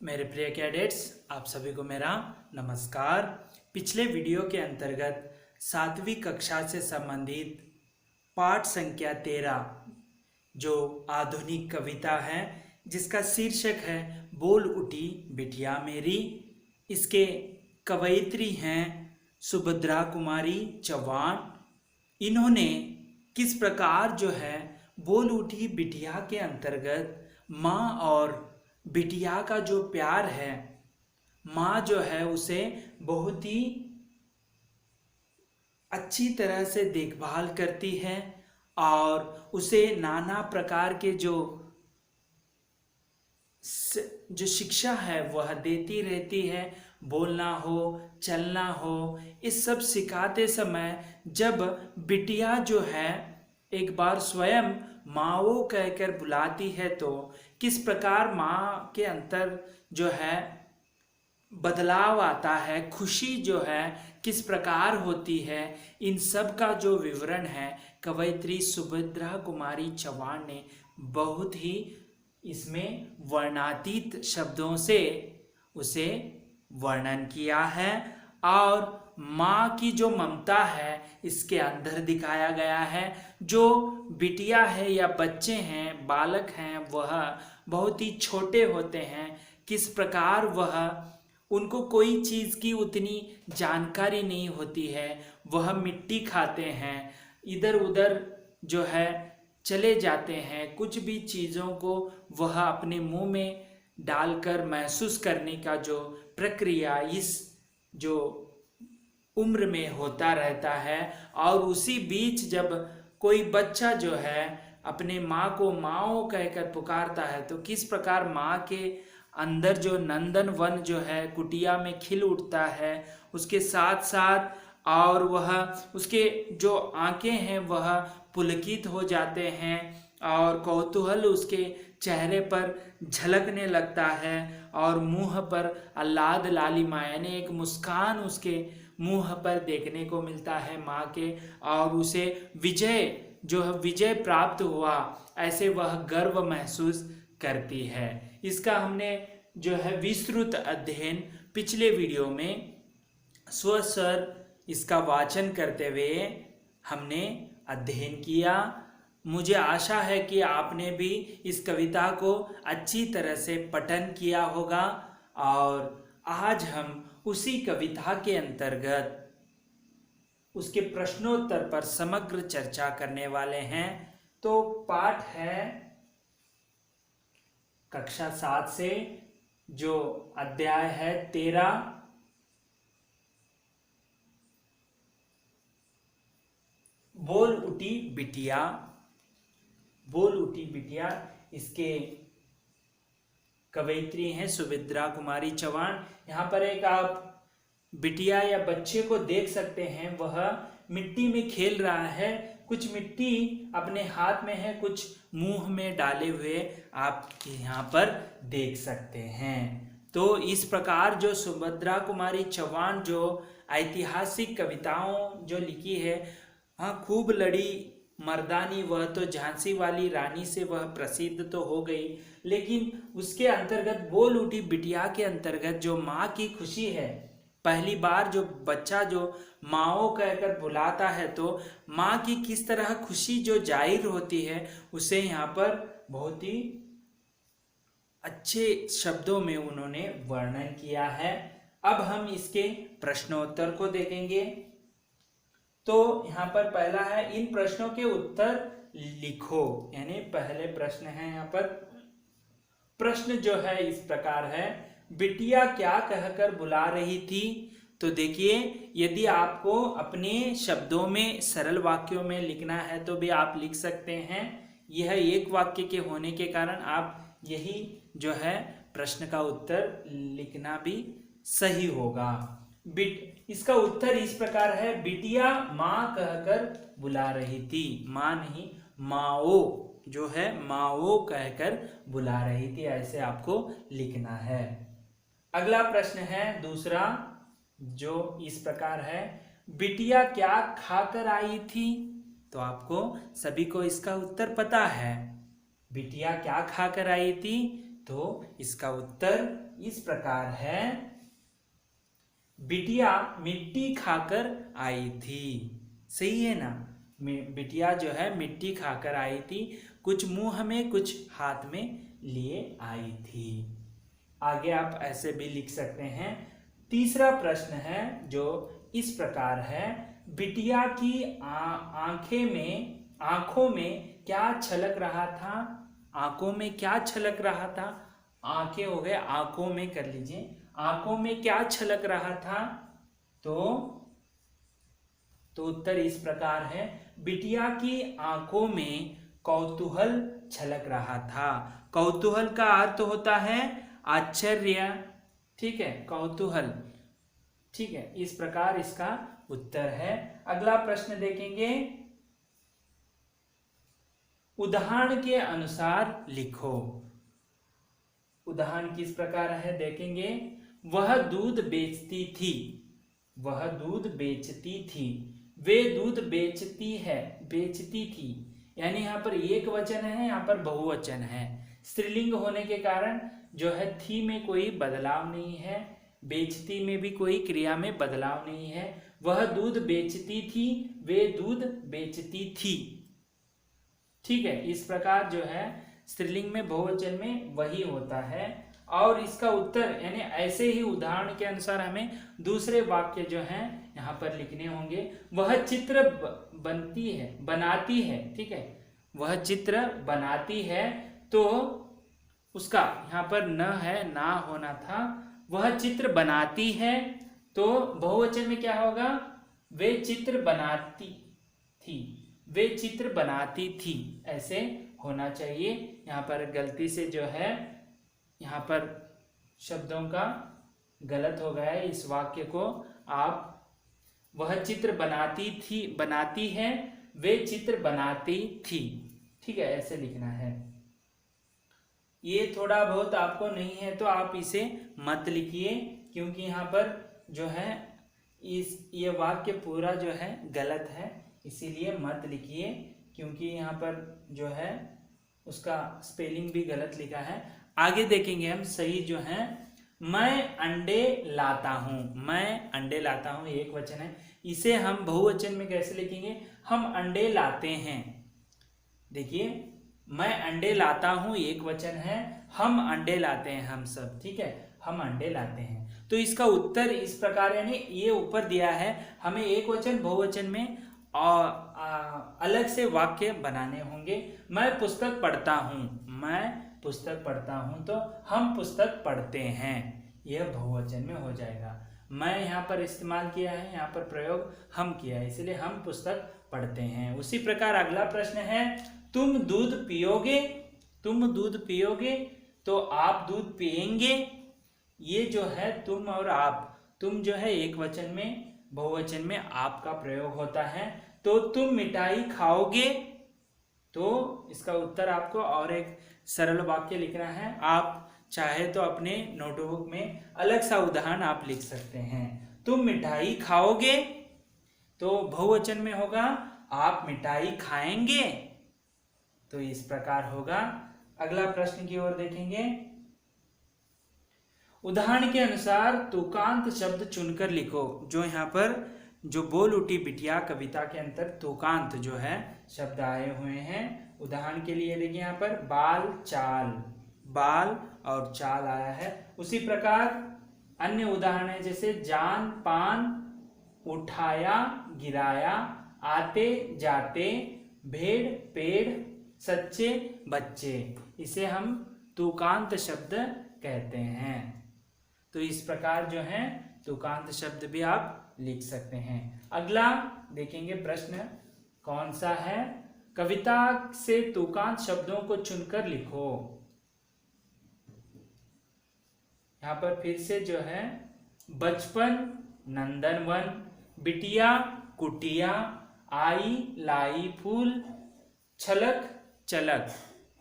मेरे प्रिय कैडेट्स, आप सभी को मेरा नमस्कार। पिछले वीडियो के अंतर्गत 7वीं कक्षा से संबंधित पाठ संख्या 13 जो आधुनिक कविता है, जिसका शीर्षक है बोल उठी बिटिया मेरी। इसके कवयित्री हैं सुभद्रा कुमारी चौहान। इन्होंने किस प्रकार जो है बोल उठी बिटिया के अंतर्गत माँ और बिटिया का जो प्यार है, माँ जो है उसे बहुत ही अच्छी तरह से देखभाल करती है और उसे नाना प्रकार के जो शिक्षा है वह देती रहती है। बोलना हो, चलना हो, इस सब सिखाते समय जब बिटिया जो है एक बार स्वयं माँ कहकर बुलाती है तो किस प्रकार माँ के अंतर जो है बदलाव आता है, खुशी जो है किस प्रकार होती है, इन सब का जो विवरण है कवयित्री सुभद्रा कुमारी चौहान ने बहुत ही इसमें वर्णातीत शब्दों से उसे वर्णन किया है। और माँ की जो ममता है इसके अंदर दिखाया गया है। जो बिटिया है या बच्चे हैं, बालक हैं, वह बहुत ही छोटे होते हैं, किस प्रकार वह उनको कोई चीज़ की उतनी जानकारी नहीं होती है, वह मिट्टी खाते हैं, इधर उधर जो है चले जाते हैं, कुछ भी चीज़ों को वह अपने मुंह में डालकर महसूस करने का जो प्रक्रिया इस जो उम्र में होता रहता है। और उसी बीच जब कोई बच्चा जो है अपने माँ को माँ कहकर पुकारता है तो किस प्रकार माँ के अंदर जो नंदन वन जो है कुटिया में खिल उठता है, उसके साथ साथ और वह उसके जो आंखें हैं वह पुलकित हो जाते हैं और कौतूहल उसके चेहरे पर झलकने लगता है और मुंह पर आह्लाद लालिमा यानी एक मुस्कान उसके मुंह पर देखने को मिलता है माँ के। और उसे विजय प्राप्त हुआ ऐसे वह गर्व महसूस करती है। इसका हमने जो है विस्तृत अध्ययन पिछले वीडियो में स्वस्वर इसका वाचन करते हुए हमने अध्ययन किया। मुझे आशा है कि आपने भी इस कविता को अच्छी तरह से पठन किया होगा और आज हम उसी कविता के अंतर्गत उसके प्रश्नोत्तर पर समग्र चर्चा करने वाले हैं। तो पाठ है कक्षा 7 से जो अध्याय है 13 बोल उठी बिटिया। बोल उठी बिटिया इसके कवयित्री हैं सुभद्रा कुमारी चौहान। यहाँ पर एक आप बिटिया या बच्चे को देख सकते हैं, वह मिट्टी में खेल रहा है, कुछ मिट्टी अपने हाथ में है, कुछ मुंह में डाले हुए आप यहाँ पर देख सकते हैं। तो इस प्रकार जो सुभद्रा कुमारी चौहान जो ऐतिहासिक कविताओं जो लिखी है, हाँ खूब लड़ी मर्दानी, वह तो झांसी वाली रानी से वह प्रसिद्ध तो हो गई, लेकिन उसके अंतर्गत बोल उठी बिटिया के अंतर्गत जो माँ की खुशी है, पहली बार जो बच्चा जो माँ कहकर बुलाता है तो माँ की किस तरह खुशी जो जाहिर होती है उसे यहाँ पर बहुत ही अच्छे शब्दों में उन्होंने वर्णन किया है। अब हम इसके प्रश्नोत्तर को देखेंगे। तो यहाँ पर पहला है इन प्रश्नों के उत्तर लिखो, यानी पहले प्रश्न है। यहाँ पर प्रश्न जो है इस प्रकार है, बिटिया क्या कहकर बुला रही थी। तो देखिए, यदि आपको अपने शब्दों में सरल वाक्यों में लिखना है तो भी आप लिख सकते हैं। यह एक वाक्य के होने के कारण आप यही जो है प्रश्न का उत्तर लिखना भी सही होगा। इसका उत्तर इस प्रकार है, बिटिया माँ कहकर बुला रही थी। माँ नहीं, माओ जो है माओ कहकर बुला रही थी, ऐसे आपको लिखना है। अगला प्रश्न है दूसरा, जो इस प्रकार है, बिटिया क्या खाकर आई थी। तो आपको सभी को इसका उत्तर पता है, बिटिया क्या खाकर आई थी। तो इसका उत्तर इस प्रकार है, बिटिया मिट्टी खाकर आई थी। सही है ना, बिटिया जो है मिट्टी खाकर आई थी, कुछ मुंह में कुछ हाथ में लिए आई थी। आगे आप ऐसे भी लिख सकते हैं। तीसरा प्रश्न है जो इस प्रकार है, बिटिया की आंखों में क्या छलक रहा था। आंखों में क्या छलक रहा था, आंखें हो गए, आंखों में कर लीजिए, आंखों में क्या छलक रहा था। तो उत्तर इस प्रकार है, बिटिया की आंखों में कौतूहल छलक रहा था। कौतूहल का अर्थ होता है आश्चर्य, ठीक है, कौतूहल, ठीक है, इस प्रकार इसका उत्तर है। अगला प्रश्न देखेंगे, उदाहरण के अनुसार लिखो। उदाहरण किस प्रकार है देखेंगे, वह दूध बेचती थी, वह दूध बेचती थी, वे दूध बेचती है, बेचती थी, यानी यहाँ पर एक वचन है, यहाँ पर बहुवचन है। स्त्रीलिंग होने के कारण जो है थी में कोई बदलाव नहीं है, बेचती में भी कोई क्रिया में बदलाव नहीं है। वह दूध बेचती थी, वे दूध बेचती थी, ठीक है। इस प्रकार जो है स्त्रीलिंग में बहुवचन में वही होता है। और इसका उत्तर यानी ऐसे ही उदाहरण के अनुसार हमें दूसरे वाक्य जो हैं यहाँ पर लिखने होंगे। वह चित्र बनती है, बनाती है, ठीक है, वह चित्र बनाती है, तो उसका यहाँ पर न है, ना होना था। वह चित्र बनाती है, तो बहुवचन में क्या होगा, वे चित्र बनाती थी, वे चित्र बनाती थी, ऐसे होना चाहिए। यहाँ पर गलती से जो है यहाँ पर शब्दों का गलत हो गया है। इस वाक्य को आप वह चित्र बनाती थी, बनाती है, वे चित्र बनाती थी, ठीक है, ऐसे लिखना है। ये थोड़ा बहुत आपको नहीं है तो आप इसे मत लिखिए, क्योंकि यहाँ पर जो है ये वाक्य पूरा जो है गलत है, इसीलिए मत लिखिए, क्योंकि यहाँ पर जो है उसका स्पेलिंग भी गलत लिखा है। आगे देखेंगे हम सही जो है, मैं अंडे लाता हूँ, मैं अंडे लाता हूँ एक वचन है, इसे हम बहुवचन में कैसे लिखेंगे, हम अंडे लाते हैं। देखिए, मैं अंडे लाता हूँ एक वचन है, हम अंडे लाते हैं, हम सब, ठीक है, हम अंडे लाते हैं। तो इसका उत्तर इस प्रकार, यानी ये ऊपर दिया है, हमें एक वचन बहुवचन में अलग से वाक्य बनाने होंगे। मैं पुस्तक पढ़ता हूँ, मैं पुस्तक पढ़ता हूँ, तो हम पुस्तक पढ़ते हैं, यह बहुवचन में हो जाएगा। मैं यहाँ पर इस्तेमाल किया है, यहाँ पर प्रयोग हम किया है, इसलिए हम पुस्तक पढ़ते हैं। उसी प्रकार अगला प्रश्न है, तुम दूध पियोगे, तुम दूध पियोगे, तो आप दूध पिएंगे। ये जो है तुम और आप, तुम जो है एक वचन में, बहुवचन में आपका प्रयोग होता है। तो तुम मिठाई खाओगे, तो इसका उत्तर आपको और एक सरल वाक्य लिखना है। आप चाहे तो अपने नोटबुक में अलग सा उदाहरण आप लिख सकते हैं। तुम मिठाई खाओगे, तो बहुवचन में होगा आप मिठाई खाएंगे, तो इस प्रकार होगा। अगला प्रश्न की ओर देखेंगे, उदाहरण के अनुसार तुकांत शब्द चुनकर लिखो। जो यहाँ पर जो बोल उठी बिटिया कविता के अंतर तुकांत जो है शब्द आए हुए हैं। उदाहरण के लिए देखिए यहाँ पर बाल चाल, बाल और चाल आया है। उसी प्रकार अन्य उदाहरण है, जैसे जान पान, उठाया गिराया, आते जाते, भेड़ पेड़, सच्चे बच्चे, इसे हम तुकांत शब्द कहते हैं। तो इस प्रकार जो है तुकांत शब्द भी आप लिख सकते हैं। अगला देखेंगे प्रश्न कौन सा है, कविता से तुकांत शब्दों को चुनकर लिखो। यहाँ पर फिर से जो है बचपन, नंदनवन, बिटिया, कुटिया, आई लाई फूल, छलक चलक,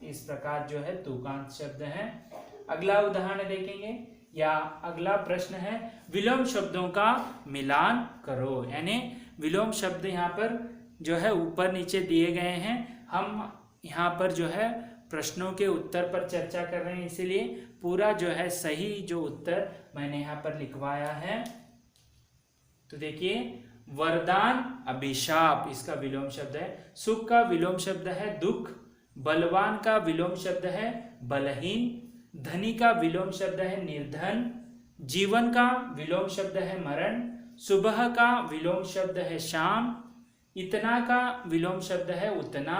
इस प्रकार जो है तुकांत शब्द है। अगला उदाहरण देखेंगे या अगला प्रश्न है, विलोम शब्दों का मिलान करो। यानी विलोम शब्द यहाँ पर जो है ऊपर नीचे दिए गए हैं, हम यहाँ पर जो है प्रश्नों के उत्तर पर चर्चा कर रहे हैं, इसीलिए पूरा जो है सही जो उत्तर मैंने यहाँ पर लिखवाया है। तो देखिए, वरदान अभिशाप इसका विलोम शब्द है। सुख का विलोम शब्द है दुख। बलवान का विलोम शब्द है बलहीन। धनी का विलोम शब्द है निर्धन। जीवन का विलोम शब्द है मरण। सुबह का विलोम शब्द है शाम। इतना का विलोम शब्द है उतना।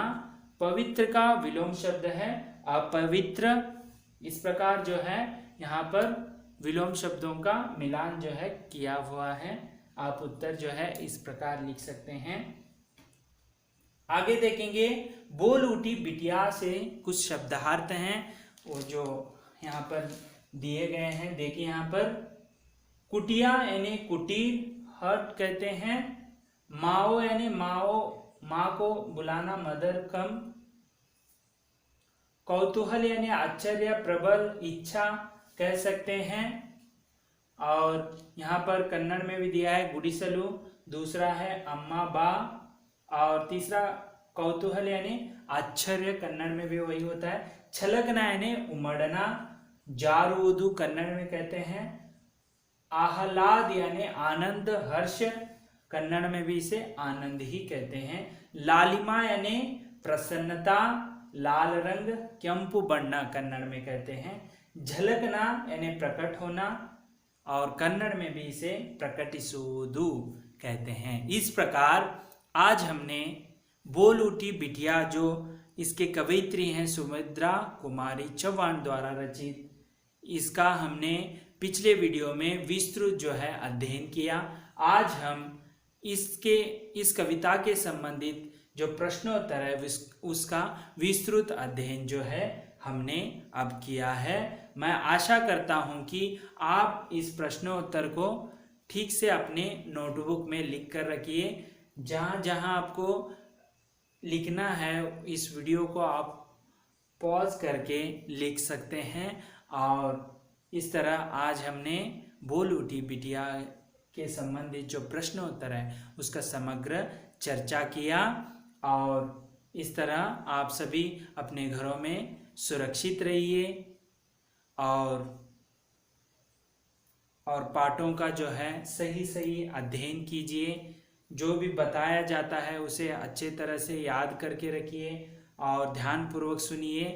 पवित्र का विलोम शब्द है अपवित्र। इस प्रकार जो है यहाँ पर विलोम शब्दों का मिलान जो है किया हुआ है। आप उत्तर जो है इस प्रकार लिख सकते हैं। आगे देखेंगे, बोल उठी बिटिया से कुछ शब्दार्थ हैं वो जो यहाँ पर दिए गए हैं। देखिए यहाँ पर कुटिया यानी कुटीर, हट कहते हैं। माओ यानी माँ को बुलाना, मदर कम। कौतूहल यानी आश्चर्य, प्रबल, इच्छा कह सकते हैं। और यहाँ पर कन्नड़ में भी दिया है गुडिसलु। दूसरा है अम्मा बा। और तीसरा कौतूहल यानी आश्चर्य, कन्नड़ में भी वही होता है। छलकना यानी उमड़ना, जारुವುದು कन्नड़ में कहते हैं। आह्लाद यानी आनंद, हर्ष, कन्नड़ में भी इसे आनंद ही कहते हैं। लालिमा यानी प्रसन्नता, लाल रंग, केंपु बन्ना कन्नड़ में कहते हैं। झलकना यानी प्रकट होना, और कन्नड़ में भी इसे प्रकटिसुವುದು कहते हैं। इस प्रकार आज हमने बोल उठी बिटिया, जो इसके कवयित्री हैं सुमित्रा कुमारी चौहान द्वारा रचित, इसका हमने पिछले वीडियो में विस्तृत जो है अध्ययन किया। आज हम इस कविता के संबंधित जो प्रश्नोत्तर है उसका विस्तृत अध्ययन जो है हमने अब किया है। मैं आशा करता हूं कि आप इस प्रश्नोत्तर को ठीक से अपने नोटबुक में लिख कर रखिए। जहां जहां आपको लिखना है इस वीडियो को आप पॉज करके लिख सकते हैं। और इस तरह आज हमने बोल उठी बिटिया के संबंधित जो प्रश्नोत्तर है उसका समग्र चर्चा किया। और इस तरह आप सभी अपने घरों में सुरक्षित रहिए और पाठों का जो है सही अध्ययन कीजिए। जो भी बताया जाता है उसे अच्छे तरह से याद करके रखिए और ध्यानपूर्वक सुनिए।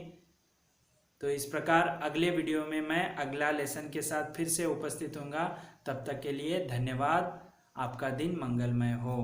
तो इस प्रकार अगले वीडियो में मैं अगला लेसन के साथ फिर से उपस्थित होऊंगा। तब तक के लिए धन्यवाद। आपका दिन मंगलमय हो।